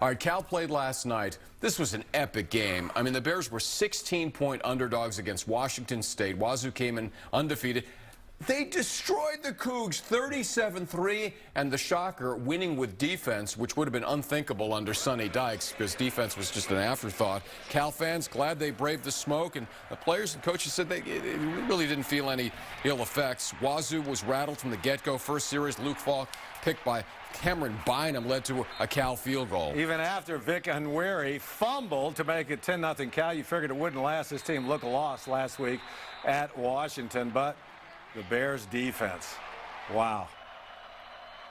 All right, Cal played last night. This was an epic game. I mean, the Bears were 16-point underdogs against Washington State. Wazoo came in undefeated. They destroyed the Cougs 37-3, and the shocker, winning with defense, which would have been unthinkable under Sonny Dykes because defense was just an afterthought. Cal fans glad they braved the smoke, and the players and coaches said they really didn't feel any ill effects. Wazoo was rattled from the get-go. First series, Luke Falk picked by Cameron Bynum led to a Cal field goal. Even after Vic Unwary fumbled to make it 10-0 Cal, you figured it wouldn't last. This team looked lost last week at Washington, but the Bears defense, wow.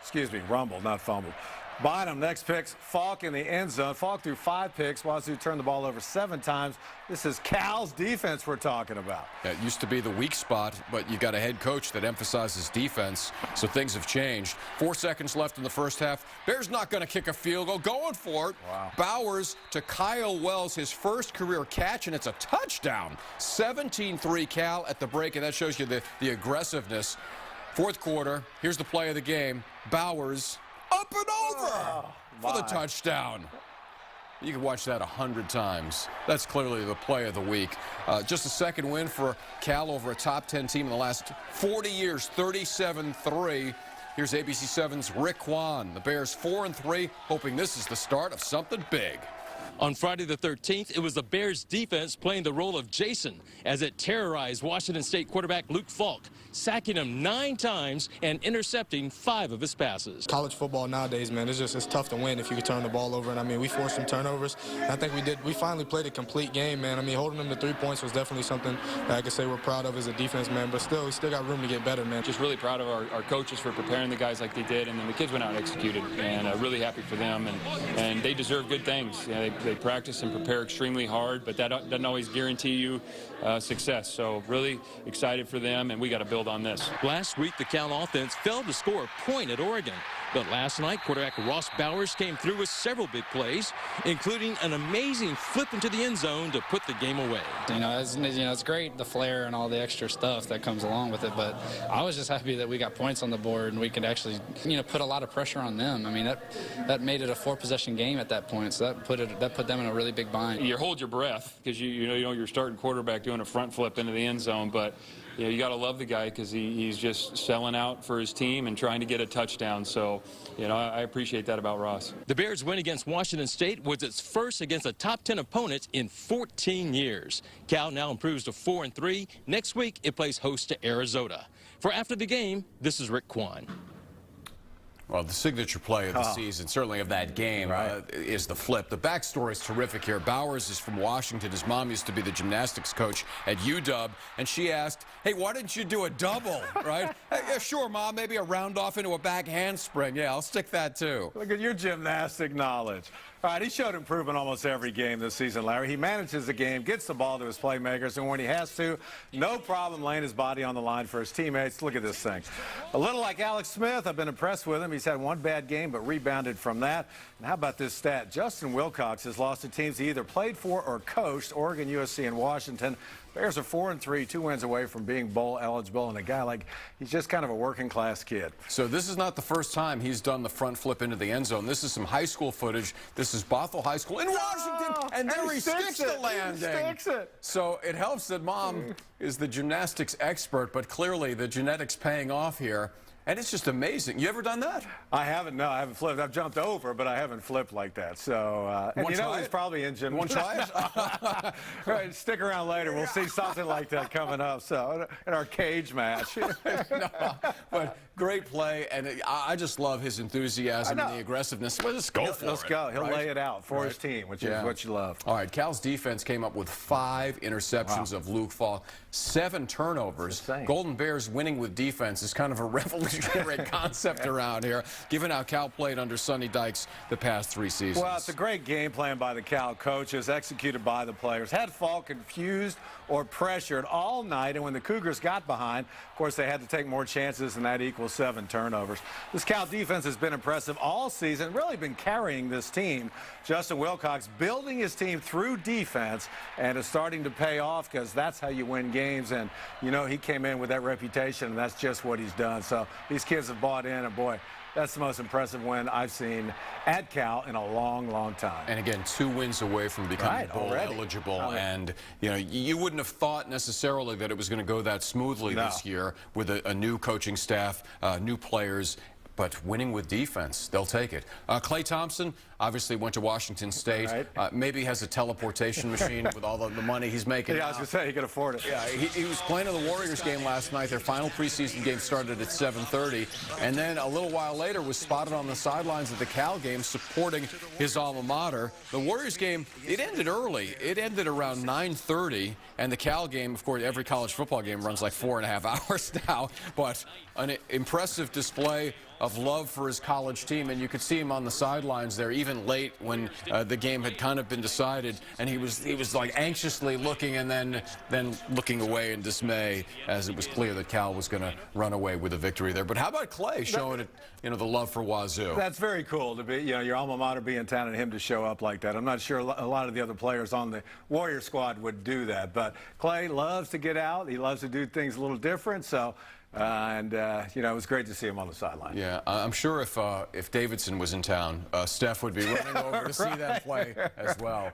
Excuse me, rumbled, not fumbled. Bynum next picks Falk in the end zone. Falk threw 5 picks. Wazoo turned the ball over 7 times. This is Cal's defense we're talking about. Yeah, it used to be the weak spot, but you got a head coach that emphasizes defense, so things have changed. 4 seconds left in the first half. Bears not going to kick a field goal, going for it. Wow. Bowers to Kyle Wells, his first career catch, and it's a touchdown. 17-3 Cal at the break, and that shows you the aggressiveness. Fourth quarter, here's the play of the game. Bowers up and over for the touchdown. You can watch that 100 times. That's clearly the play of the week. Just a second win for Cal over a top 10 team in the last 40 years, 37-3. Here's ABC 7's Rick Kwan. The Bears 4-3, hoping this is the start of something big. On Friday the 13th, it was the Bears defense playing the role of Jason as it terrorized Washington State quarterback Luke Falk, sacking him 9 times and intercepting 5 of his passes. College football nowadays, man, it's tough to win if you can turn the ball over. And I mean, we forced some turnovers. And I think we finally played a complete game, man. I mean, holding them to 3 points was definitely something that I could say we're proud of as a defense, man. But still, we still got room to get better, man. Just really proud of our coaches for preparing the guys like they did, and then the kids went out and executed. And really happy for them, and they deserve good things. You know, they practice and prepare extremely hard, but that doesn't always guarantee you success. So really excited for them, and we got to build on this. Last week, the Cal offense failed to score a point at Oregon. But last night, quarterback Ross Bowers came through with several big plays, including an amazing flip into the end zone to put the game away. It's great, the flair and all the extra stuff that comes along with it, but I was just happy that we got points on the board and we could actually, put a lot of pressure on them. I mean, that made it a 4-possession game at that point, so that put them in a really big bind. You hold your breath because you know your starting quarterback doing a front flip into the end zone, but you got to love the guy because he's just selling out for his team and trying to get a touchdown. So, I appreciate that about Ross. The Bears' win against Washington State was its first against a top 10 opponent in 14 years. Cal now improves to 4-3. Next week, it plays host to Arizona. For After the Game, this is Rick Kwan. Well, the signature play of the season, certainly of that game, is the flip. The backstory is terrific here. Bowers is from Washington. His mom used to be the gymnastics coach at UW, and she asked, hey, why didn't you do a double, right? Hey, yeah, sure, Mom, maybe a round off into a back handspring. Yeah, I'll stick that too. Look at your gymnastic knowledge. All right, he showed improvement almost every game this season, Larry. He manages the game, gets the ball to his playmakers, and when he has to, no problem laying his body on the line for his teammates. Look at this thing. A little like Alex Smith, I've been impressed with him. He's had one bad game, but rebounded from that. And how about this stat? Justin Wilcox has lost to teams he either played for or coached, Oregon, USC, and Washington. Bears are 4-3, 2 wins away from being bowl eligible, and a guy he's just kind of a working class kid. So this is not the first time he's done the front flip into the end zone. This is some high school footage. This is Bothell High School in Washington, and there he sticks the landing. He sticks it. So it helps that Mom is the gymnastics expert, but clearly the genetics paying off here. And it's just amazing. You ever done that? I haven't. No, I haven't flipped. I've jumped over, but I haven't flipped like that. So, he's probably in gym. Want to try it? Right, stick around later. We'll see something like that coming up. So, in our cage match. No, but great play, and I just love his enthusiasm and the aggressiveness. Well, just go for it. Let's go. He'll lay it out for his team, which is what you love. All right, Cal's defense came up with 5 interceptions of Luke Falk, 7 turnovers. Golden Bears winning with defense is kind of a revolutionary concept around here, given how Cal played under Sonny Dykes the past 3 seasons. Well, it's a great game plan by the Cal coaches, executed by the players. Had Falk confused or pressured all night, and when the Cougars got behind, of course, they had to take more chances, and that equals 7 turnovers. This Cal defense has been impressive all season, really been carrying this team. Justin Wilcox building his team through defense, and it's starting to pay off because that's how you win games. And, he came in with that reputation, and that's just what he's done. So these kids have bought in, and boy, That's the most impressive win I've seen at Cal in a long, long time. And again, 2 wins away from becoming bowl eligible. And, you know, you wouldn't have thought necessarily that it was going to go that smoothly this year with a new coaching staff, new players. But winning with defense, they'll take it. Klay Thompson obviously went to Washington State. Maybe has a teleportation machine with all the money he's making. Yeah, I was going to say, he could afford it. Yeah, he was playing in the Warriors game last night. Their final preseason game started at 7:30. And then a little while later was spotted on the sidelines of the Cal game supporting his alma mater. The Warriors game, it ended early. It ended around 9:30. And the Cal game, of course, every college football game runs like 4.5 hours now. But an impressive display of love for his college team, and you could see him on the sidelines there, even late when the game had kind of been decided, and he was like anxiously looking and then looking away in dismay as it was clear that Cal was going to run away with a victory there. But how about Klay showing it, you know, the love for Wazoo? That's very cool to be, you know, your alma mater be in town and him to show up like that. I'm not sure a lot of the other players on the Warrior squad would do that, but Klay loves to get out. He loves to do things a little different, so. You know, it was great to see him on the sideline. Yeah, I'm sure if Davidson was in town, Steph would be running over to see them play as well.